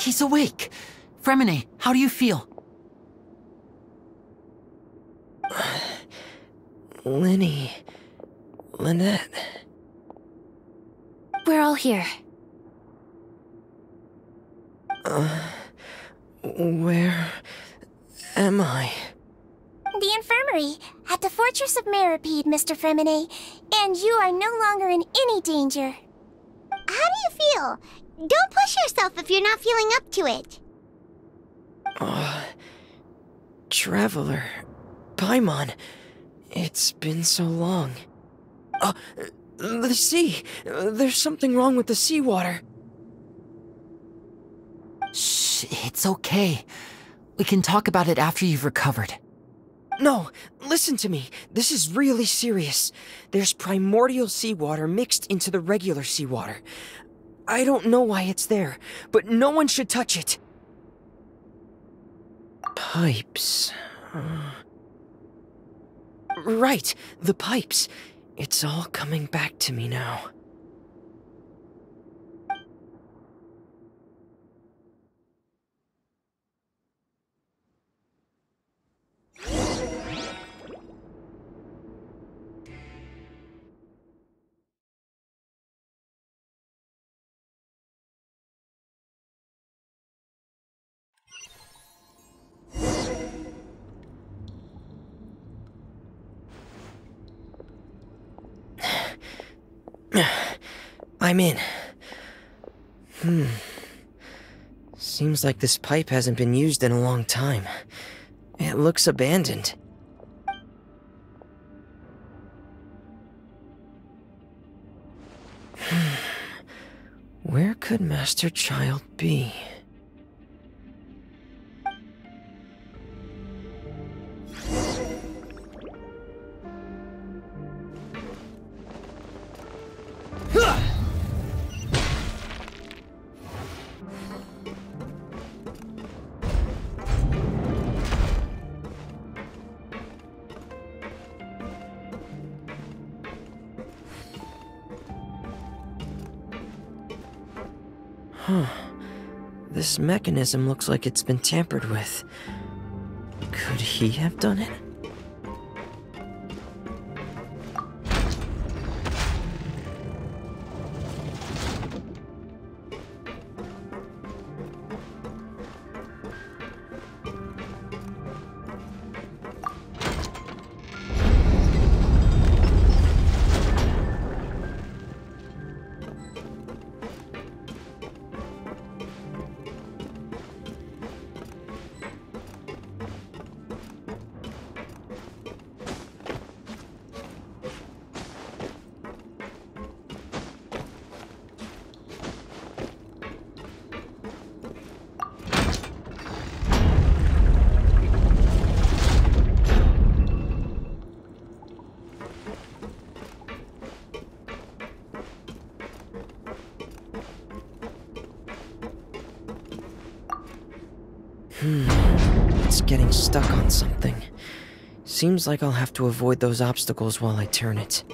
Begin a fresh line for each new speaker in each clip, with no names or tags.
He's awake. Fremine, how do you feel?
Lynette.
We're all here.
Where am I?
The infirmary, at the Fortress of Meripede, Mr. Fremine, and you are no longer in any danger.
How do you feel? Don't push yourself if you're not feeling up to it.
Traveler. Paimon. It's been so long. The sea. There's something wrong with the seawater.
Shh, it's okay. We can talk about it after you've recovered.
No, listen to me. This is really serious. There's primordial seawater mixed into the regular seawater. I don't know why it's there, but no one should touch it. Pipes. Right, the pipes. It's all coming back to me now. I'm in. Seems like this pipe hasn't been used in a long time. It looks abandoned. Where could Master Child be? This mechanism looks like it's been tampered with. Could he have done it? It's getting stuck on something. Seems like I'll have to avoid those obstacles while I turn it.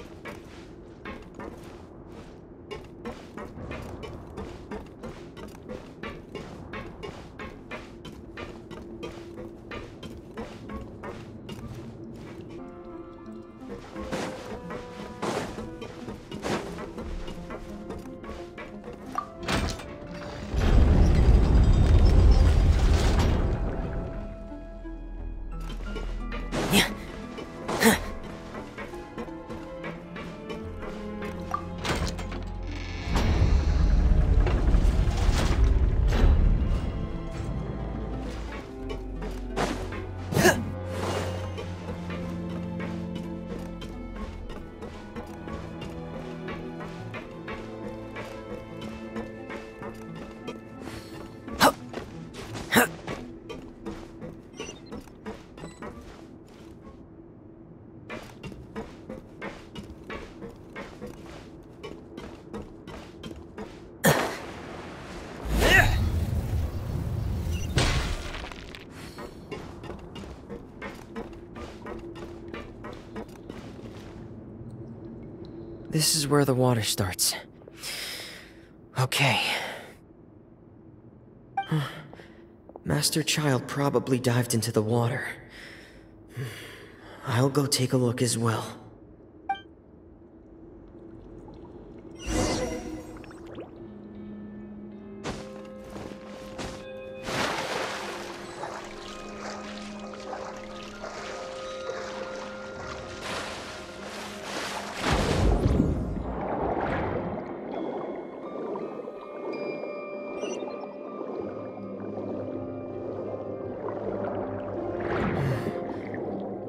This is where the water starts. Okay. Master Child probably dived into the water. I'll go take a look as well.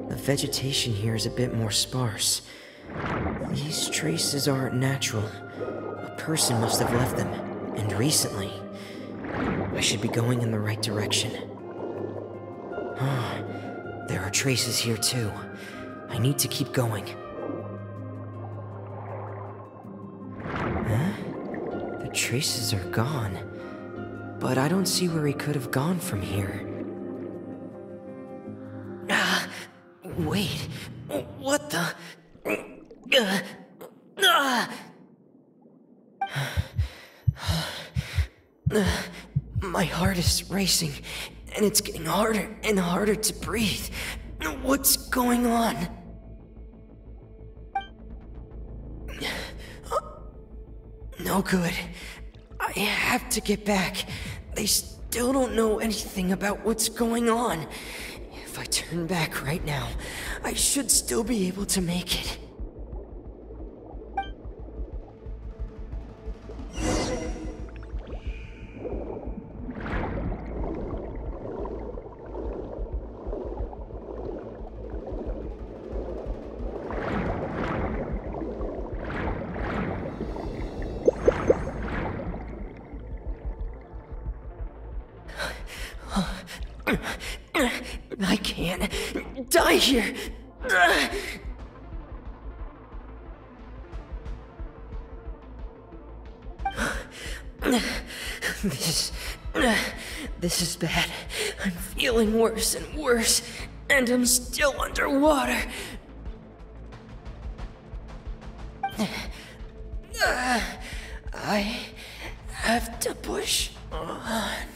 The vegetation here is a bit more sparse. These traces aren't natural. A person must have left them, and recently. I should be going in the right direction. There are traces here too. I need to keep going. The traces are gone. But I don't see where he could have gone from here. Wait, what the? My heart is racing, and it's getting harder and harder to breathe. What's going on? No good. I have to get back. They still don't know anything about what's going on. If I turn back right now, I should still be able to make it. I can't die here. This is bad. I'm feeling worse and worse, and I'm still underwater. I have to push on.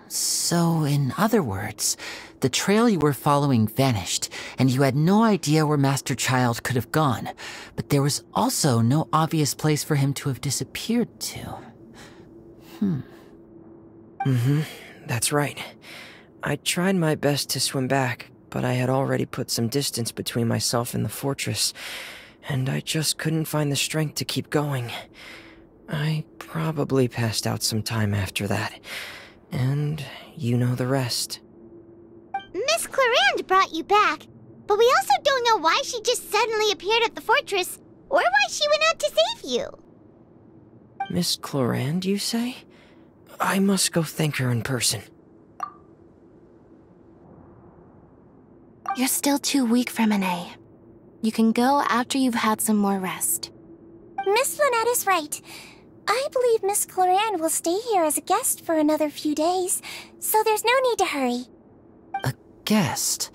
So, in other words, the trail you were following vanished, and you had no idea where Master Child could have gone, but there was also no obvious place for him to have disappeared to.
That's right. I tried my best to swim back, but I had already put some distance between myself and the fortress, and I just couldn't find the strength to keep going. I probably passed out some time after that. And you know the rest.
Miss Clarande brought you back, but we also don't know why she just suddenly appeared at the fortress, or why she went out to save you.
Miss Clarande, you say? I must go thank her in person.
You're still too weak, Freminet. You can go after you've had some more rest.
Miss Lynette is right. I believe Miss Clarande will stay here as a guest for another few days, so there's no need to hurry.
A guest?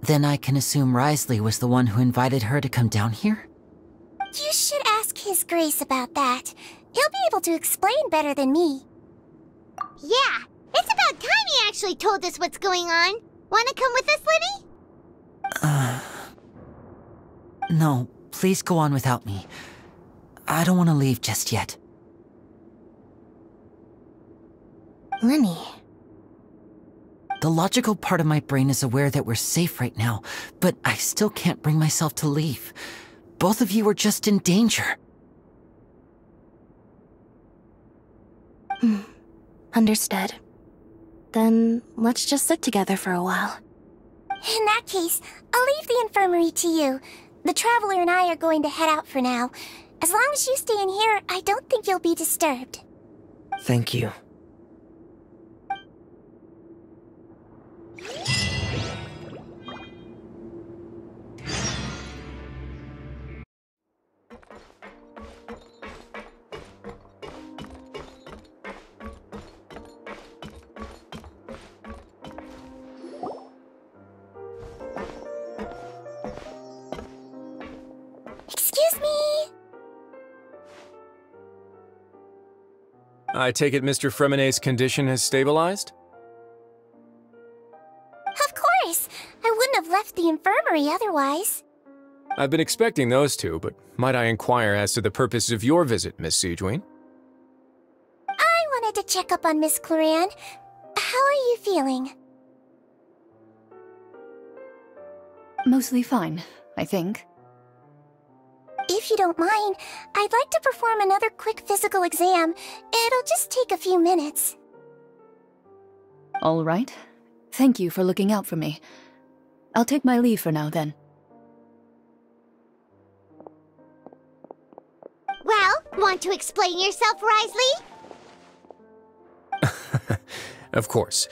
Then I can assume Risley was the one who invited her to come down here?
You should ask His Grace about that. He'll be able to explain better than me.
Yeah, it's about time he actually told us what's going on. Wanna come with us, Liddy?
No, please go on without me. I don't want to leave just yet.
Lenny.
The logical part of my brain is aware that we're safe right now, but I still can't bring myself to leave. Both of you are just in danger.
Understood. Then let's just sit together for a while.
In that case, I'll leave the infirmary to you. The Traveler and I are going to head out for now. As long as you stay in here, I don't think you'll be disturbed.
Thank you.
I take it Mr. Fremonet's condition has stabilized?
Of course! I wouldn't have left the infirmary otherwise.
I've been expecting those two, but might I inquire as to the purpose of your visit, Miss Sejuane?
I wanted to check up on Miss Clorinde. How are you feeling?
Mostly fine, I think.
If you don't mind, I'd like to perform another quick physical exam. It'll just take a few minutes.
All right. Thank you for looking out for me. I'll take my leave for now, then.
Well, want to explain yourself, Risley?
Of course,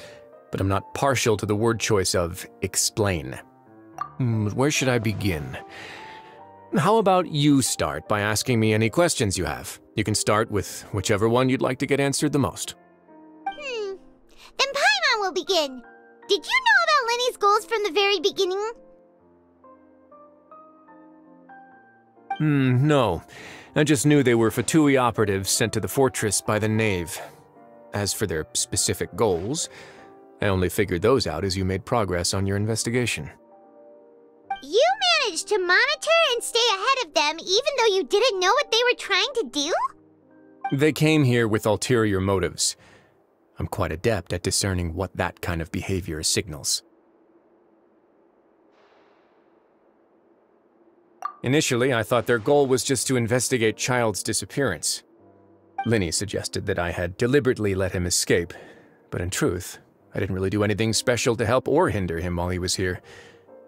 but I'm not partial to the word choice of explain. Where should I begin? How about you start by asking me any questions you have? You can start with whichever one you'd like to get answered the most.
Then Paimon will begin. Did you know about Lenny's goals from the very beginning?
No. I just knew they were Fatui operatives sent to the fortress by the Knave. As for their specific goals, I only figured those out as you made progress on your investigation.
You managed to monitor and stay ahead of them even though you didn't know what they were trying to do?
They came here with ulterior motives. I'm quite adept at discerning what that kind of behavior signals. Initially, I thought their goal was just to investigate Child's disappearance. Linny suggested that I had deliberately let him escape, but in truth, I didn't really do anything special to help or hinder him while he was here.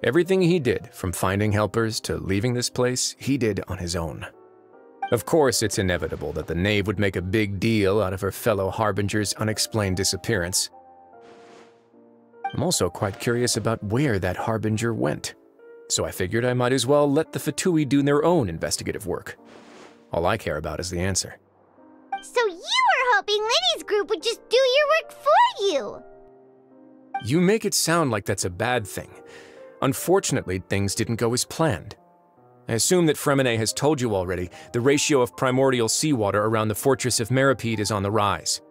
Everything he did, from finding helpers to leaving this place, he did on his own. Of course, it's inevitable that the Knave would make a big deal out of her fellow Harbinger's unexplained disappearance. I'm also quite curious about where that Harbinger went, so I figured I might as well let the Fatui do their own investigative work. All I care about is the answer.
So you were hoping Lenny's group would just do your work for you!
You make it sound like that's a bad thing. Unfortunately, things didn't go as planned. I assume that Fremonet has told you already, the ratio of primordial seawater around the fortress of Meripede is on the rise.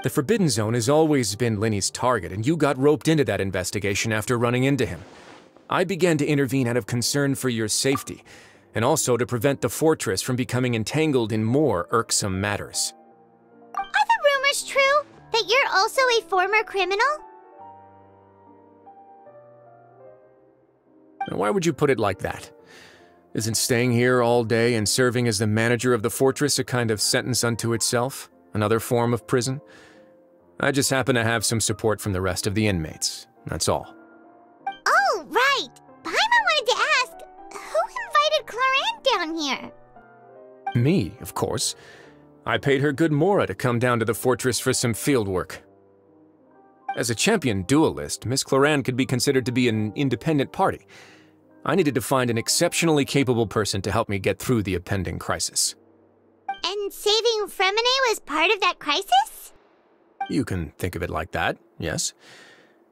The Forbidden Zone has always been Linny's target, and you got roped into that investigation after running into him. I began to intervene out of concern for your safety, and also to prevent the fortress from becoming entangled in more irksome matters.
Are the rumors true? That you're also a former criminal?
Now, why would you put it like that? Isn't staying here all day and serving as the manager of the fortress a kind of sentence unto itself? Another form of prison? I just happen to have some support from the rest of the inmates, that's all.
Oh, right! Paimon wanted to ask, who invited Clorinde down here?
Me, of course. I paid her good mora to come down to the fortress for some field work. As a champion duelist, Miss Clorinde could be considered to be an independent party. I needed to find an exceptionally capable person to help me get through the impending crisis.
And saving Fremonet was part of that crisis?
You can think of it like that, yes.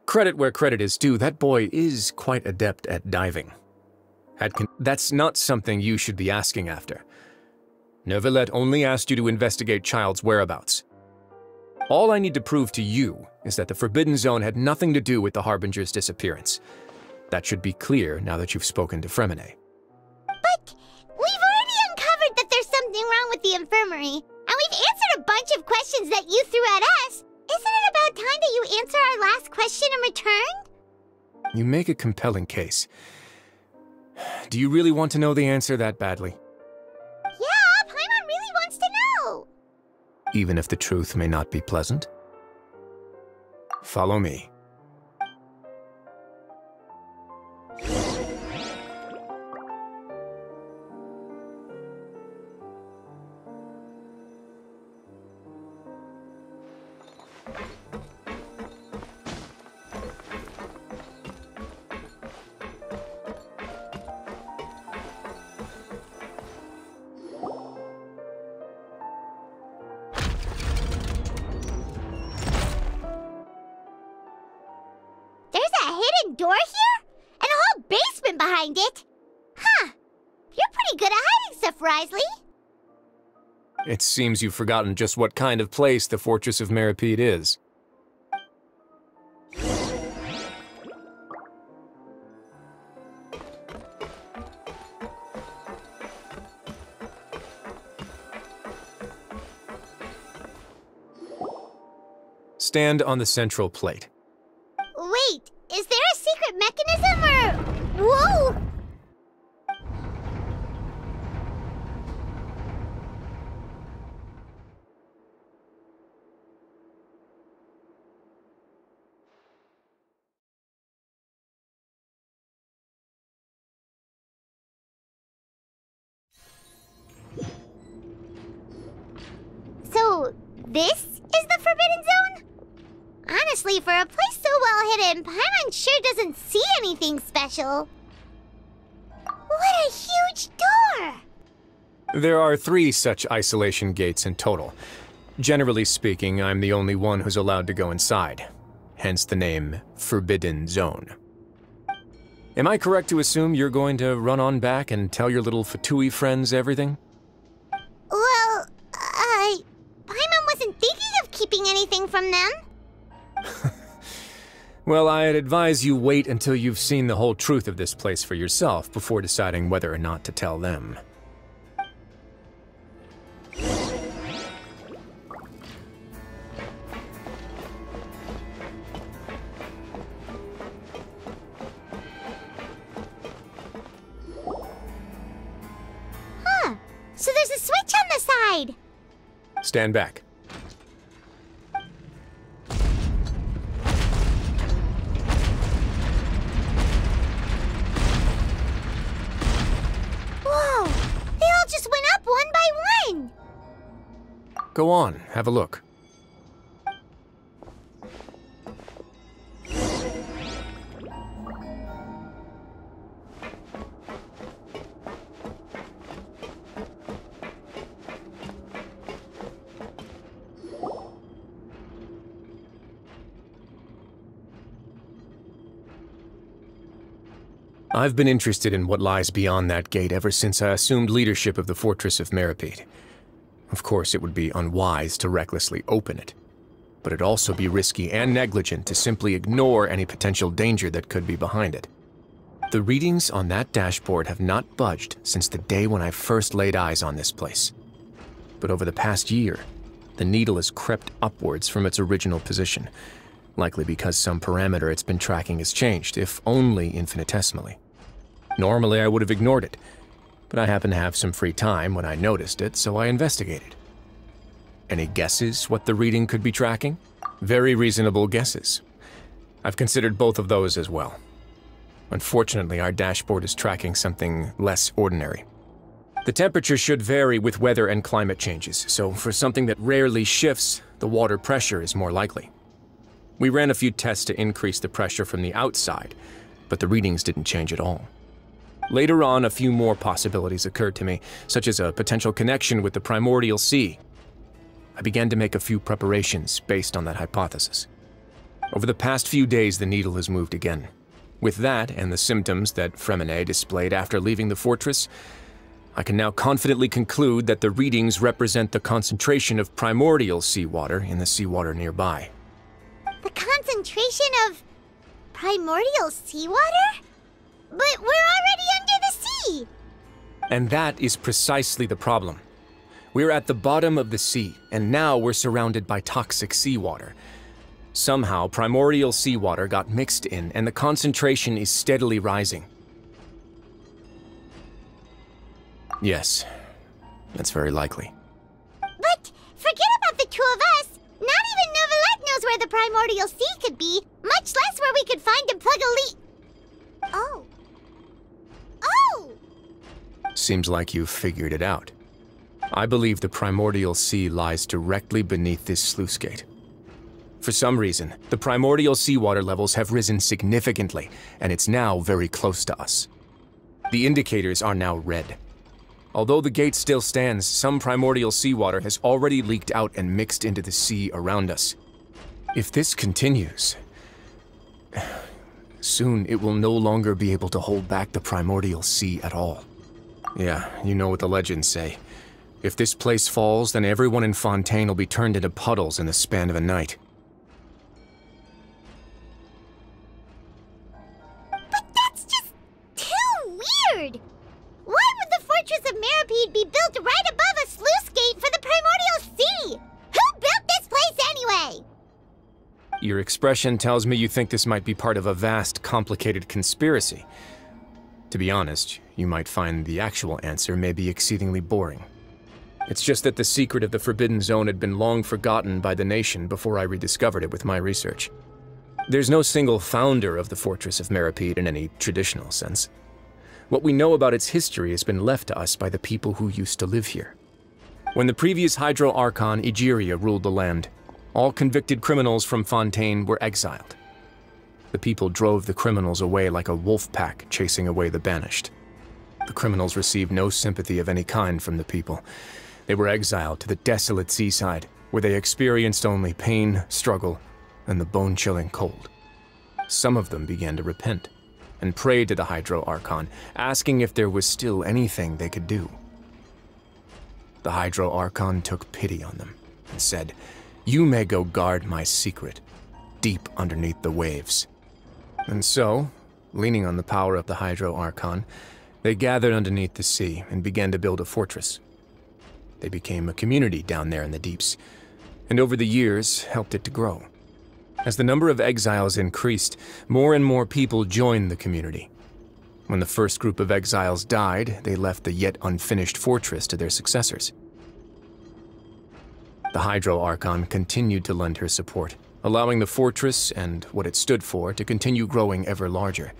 Credit where credit is due, that boy is quite adept at diving. That's not something you should be asking after. Neuvillette only asked you to investigate Child's whereabouts. All I need to prove to you is that the Forbidden Zone had nothing to do with the Harbinger's disappearance. That should be clear now that you've spoken to Fremonet.
But we've already uncovered that there's something wrong with the infirmary, and we've answered a bunch of questions that you threw at us. Isn't it about time that you answer our last question in return?
You make a compelling case. Do you really want to know the answer that badly?
Yeah, Paimon really wants to know.
Even if the truth may not be pleasant? Follow me.
Door here? And a whole basement behind it? Huh. You're pretty good at hiding stuff, Risley.
It seems you've forgotten just what kind of place the Fortress of Meripede is. Stand on the central plate.
Wait, is there a secret mechanism or... Whoa! So, this is the Forbidden Zone? Honestly, for a place so well hidden, Paimon sure doesn't see anything special. What a huge door!
There are 3 such isolation gates in total. Generally speaking, I'm the only one who's allowed to go inside. Hence the name Forbidden Zone. Am I correct to assume you're going to run on back and tell your little Fatui friends everything?
Well, Paimon wasn't thinking of keeping anything from them.
Well, I'd advise you wait until you've seen the whole truth of this place for yourself before deciding whether or not to tell them.
Huh. So there's a switch on the side.
Stand back.
Whoa! They all just went up one by one!
Go on, have a look. I've been interested in what lies beyond that gate ever since I assumed leadership of the Fortress of Meripede. Of course, it would be unwise to recklessly open it, but it'd also be risky and negligent to simply ignore any potential danger that could be behind it. The readings on that dashboard have not budged since the day when I first laid eyes on this place. But over the past year, the needle has crept upwards from its original position, likely because some parameter it's been tracking has changed, if only infinitesimally. Normally, I would have ignored it, but I happened to have some free time when I noticed it, so I investigated. Any guesses what the reading could be tracking? Very reasonable guesses. I've considered both of those as well. Unfortunately, our dashboard is tracking something less ordinary. The temperature should vary with weather and climate changes, so for something that rarely shifts, the water pressure is more likely. We ran a few tests to increase the pressure from the outside, but the readings didn't change at all. Later on, a few more possibilities occurred to me, such as a potential connection with the primordial sea. I began to make a few preparations based on that hypothesis. Over the past few days, the needle has moved again. With that and the symptoms that Fremine displayed after leaving the fortress, I can now confidently conclude that the readings represent the concentration of primordial seawater in the seawater nearby.
The concentration of primordial seawater? But we're already under the sea!
And that is precisely the problem. We're at the bottom of the sea, and now we're surrounded by toxic seawater. Somehow, primordial seawater got mixed in, and the concentration is steadily rising. Yes, that's very likely.
But forget about the two of us! Not even Novelette knows where the primordial sea could be, much less where we could find and plug a leak. Oh. Oh!
Seems like you've figured it out. I believe the primordial sea lies directly beneath this sluice gate. For some reason, the primordial seawater levels have risen significantly, and it's now very close to us. The indicators are now red. Although the gate still stands, some primordial seawater has already leaked out and mixed into the sea around us. If this continues, soon it will no longer be able to hold back the primordial sea at all. Yeah, you know what the legends say. If this place falls, then everyone in Fontaine will be turned into puddles in the span of a night.
But that's just too weird! Why would the Fortress of Meripede be built right above a sluice gate for the Primordial Sea? Who built this place anyway?
Your expression tells me you think this might be part of a vast, complicated conspiracy. To be honest, you might find the actual answer may be exceedingly boring. It's just that the secret of the Forbidden Zone had been long forgotten by the nation before I rediscovered it with my research. There's no single founder of the Fortress of Meripede in any traditional sense. What we know about its history has been left to us by the people who used to live here. When the previous Hydro Archon Egeria ruled the land, all convicted criminals from Fontaine were exiled. The people drove the criminals away like a wolf pack chasing away the banished. The criminals received no sympathy of any kind from the people. They were exiled to the desolate seaside, where they experienced only pain, struggle, and the bone-chilling cold. Some of them began to repent, and prayed to the Hydro Archon, asking if there was still anything they could do. The Hydro Archon took pity on them, and said, "You may go guard my secret, deep underneath the waves." And so, leaning on the power of the Hydro Archon, they gathered underneath the sea and began to build a fortress. They became a community down there in the deeps, and over the years helped it to grow. As the number of exiles increased, more and more people joined the community. When the first group of exiles died, they left the yet unfinished fortress to their successors. The Hydro Archon continued to lend her support, allowing the fortress and what it stood for to continue growing ever larger.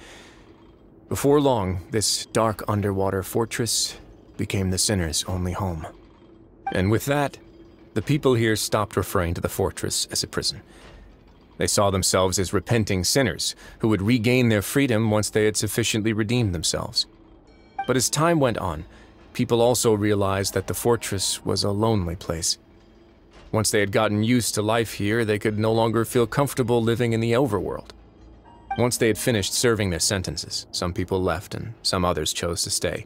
Before long, this dark underwater fortress became the sinner's only home. And with that, the people here stopped referring to the fortress as a prison. They saw themselves as repenting sinners who would regain their freedom once they had sufficiently redeemed themselves. But as time went on, people also realized that the fortress was a lonely place. Once they had gotten used to life here, they could no longer feel comfortable living in the overworld. Once they had finished serving their sentences, some people left and some others chose to stay.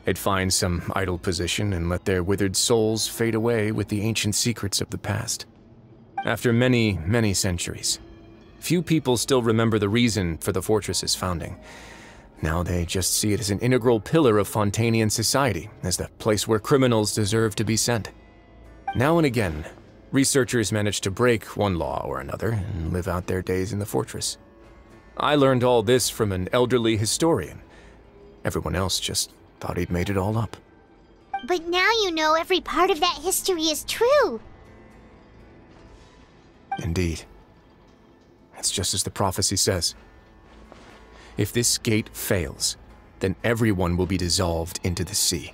They'd find some idle position and let their withered souls fade away with the ancient secrets of the past. After many, many centuries, few people still remember the reason for the fortress's founding. Now they just see it as an integral pillar of Fontainian society, as the place where criminals deserve to be sent. Now and again, researchers manage to break one law or another and live out their days in the fortress. I learned all this from an elderly historian. Everyone else just thought he'd made it all up.
But now you know every part of that history is true.
Indeed. It's just as the prophecy says. If this gate fails, then everyone will be dissolved into the sea.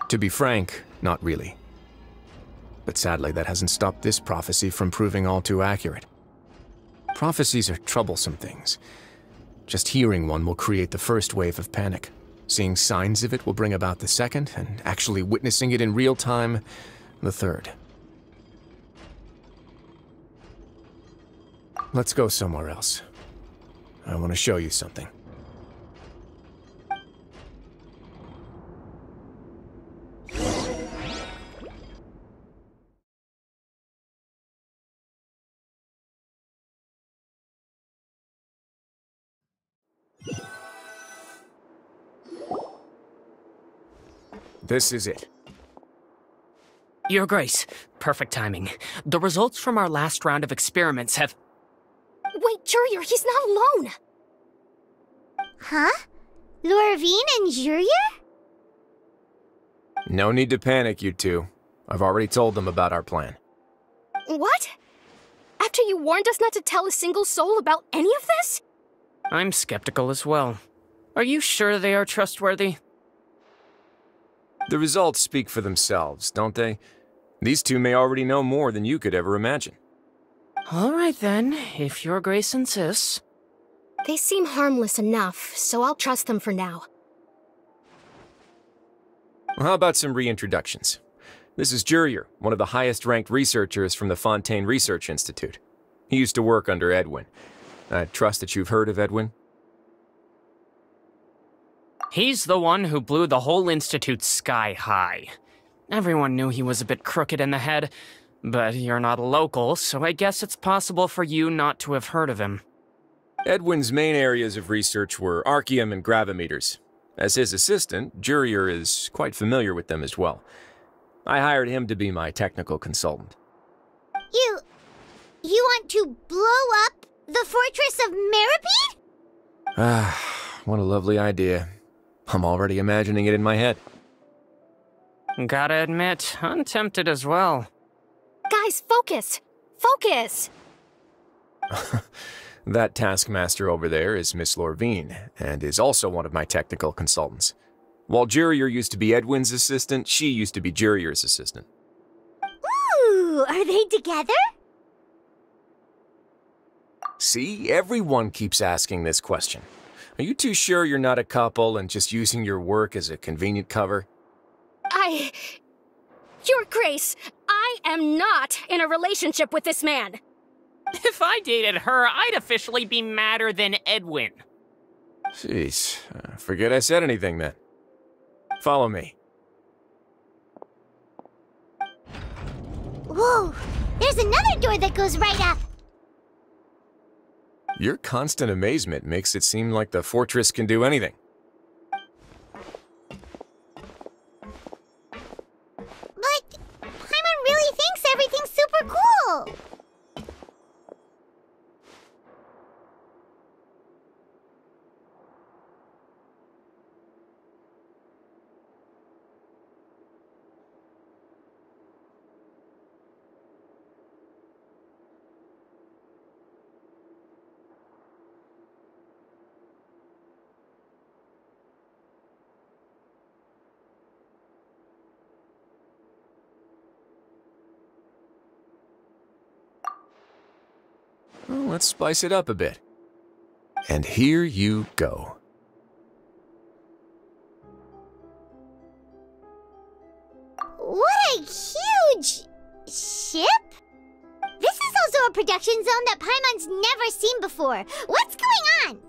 To be frank, not really. But sadly, that hasn't stopped this prophecy from proving all too accurate. Prophecies are troublesome things. Just hearing one will create the first wave of panic. Seeing signs of it will bring about the second, and actually witnessing it in real time, the third. Let's go somewhere else. I want to show you something. This is it.
Your Grace, perfect timing. The results from our last round of experiments have...
Wait, Jurier, he's not alone!
Huh? Lorvine and Jurier?
No need to panic, you two. I've already told them about our plan.
What? After you warned us not to tell a single soul about any of this?
I'm skeptical as well. Are you sure they are trustworthy?
The results speak for themselves, don't they? These two may already know more than you could ever imagine.
All right then, if Your Grace insists.
They seem harmless enough, so I'll trust them for now.
Well, how about some reintroductions? This is Jurier, one of the highest-ranked researchers from the Fontaine Research Institute. He used to work under Edwin. I trust that you've heard of Edwin?
He's the one who blew the whole institute sky high. Everyone knew he was a bit crooked in the head, but you're not a local, so I guess it's possible for you not to have heard of him.
Edwin's main areas of research were archium and gravimeters. As his assistant, Jurier is quite familiar with them as well. I hired him to be my technical consultant.
You want to blow up the fortress of Meripede?
Ah, what a lovely idea. I'm already imagining it in my head.
Gotta admit, I'm tempted as well.
Guys, focus! Focus!
That taskmaster over there is Miss Lorvine, and is also one of my technical consultants. While Jurier used to be Edwin's assistant, she used to be Jurier's assistant.
Ooh, are they together?
See, everyone keeps asking this question. Are you too sure you're not a couple and just using your work as a convenient cover?
Your Grace, I am not in a relationship with this man.
If I dated her, I'd officially be madder than Edwin.
Jeez, forget I said anything then. Follow me.
Whoa, there's another door that goes right up.
Your constant amazement makes it seem like the fortress can do anything.
But Paimon really thinks everything's super cool.
Well, let's spice it up a bit. And here you go.
What a huge ship! This is also a production zone that Paimon's never seen before. What's going on?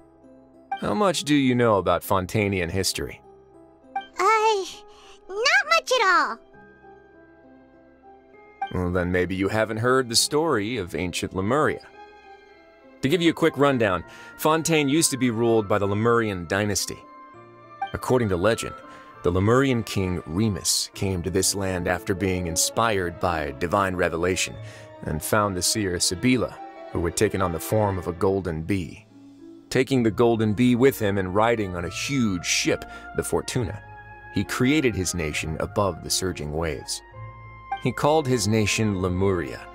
How much do you know about Fontanian history?
Not much at all.
Well, then maybe you haven't heard the story of ancient Lemuria. To give you a quick rundown, Fontaine used to be ruled by the Lemurian dynasty. According to legend, the Lemurian king Remus came to this land after being inspired by divine revelation and found the seer Sibila, who had taken on the form of a golden bee. Taking the golden bee with him and riding on a huge ship, the Fortuna, he created his nation above the surging waves. He called his nation Lemuria,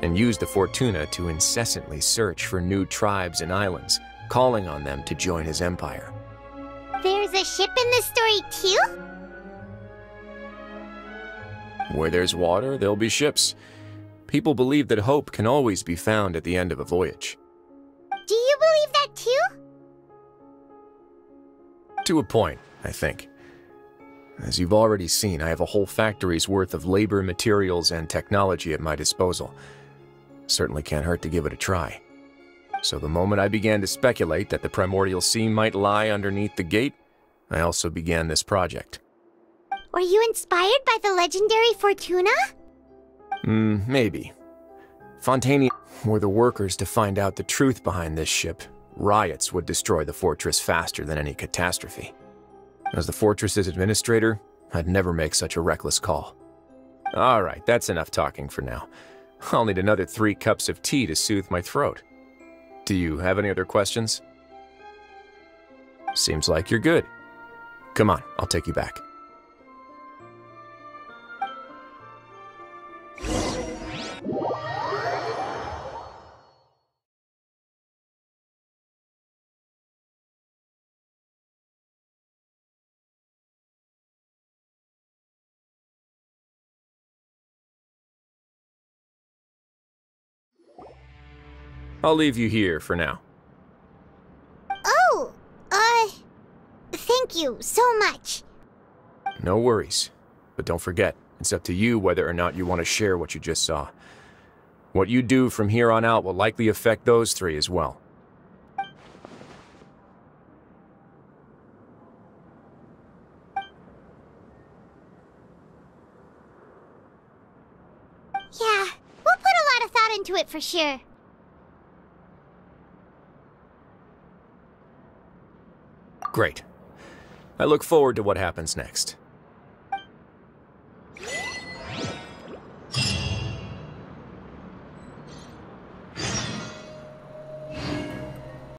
and used the Fortuna to incessantly search for new tribes and islands, calling on them to join his empire.
There's a ship in this story too?
Where there's water, there'll be ships. People believe that hope can always be found at the end of a voyage.
Do you believe that too?
To a point, I think. As you've already seen, I have a whole factory's worth of labor, materials, and technology at my disposal. Certainly can't hurt to give it a try. So the moment I began to speculate that the primordial sea might lie underneath the gate, I also began this project.
Were you inspired by the legendary Fortuna?
Maybe. Fontania were the workers to find out the truth behind this ship. Riots would destroy the fortress faster than any catastrophe. As the fortress's administrator, I'd never make such a reckless call. All right, that's enough talking for now. I'll need another 3 cups of tea to soothe my throat. Do you have any other questions? Seems like you're good. Come on, I'll take you back. I'll leave you here for now.
Oh, thank you so much.
No worries. But don't forget, it's up to you whether or not you want to share what you just saw. What you do from here on out will likely affect those three as well.
Yeah, we'll put a lot of thought into it for sure.
Great. I look forward to what happens next.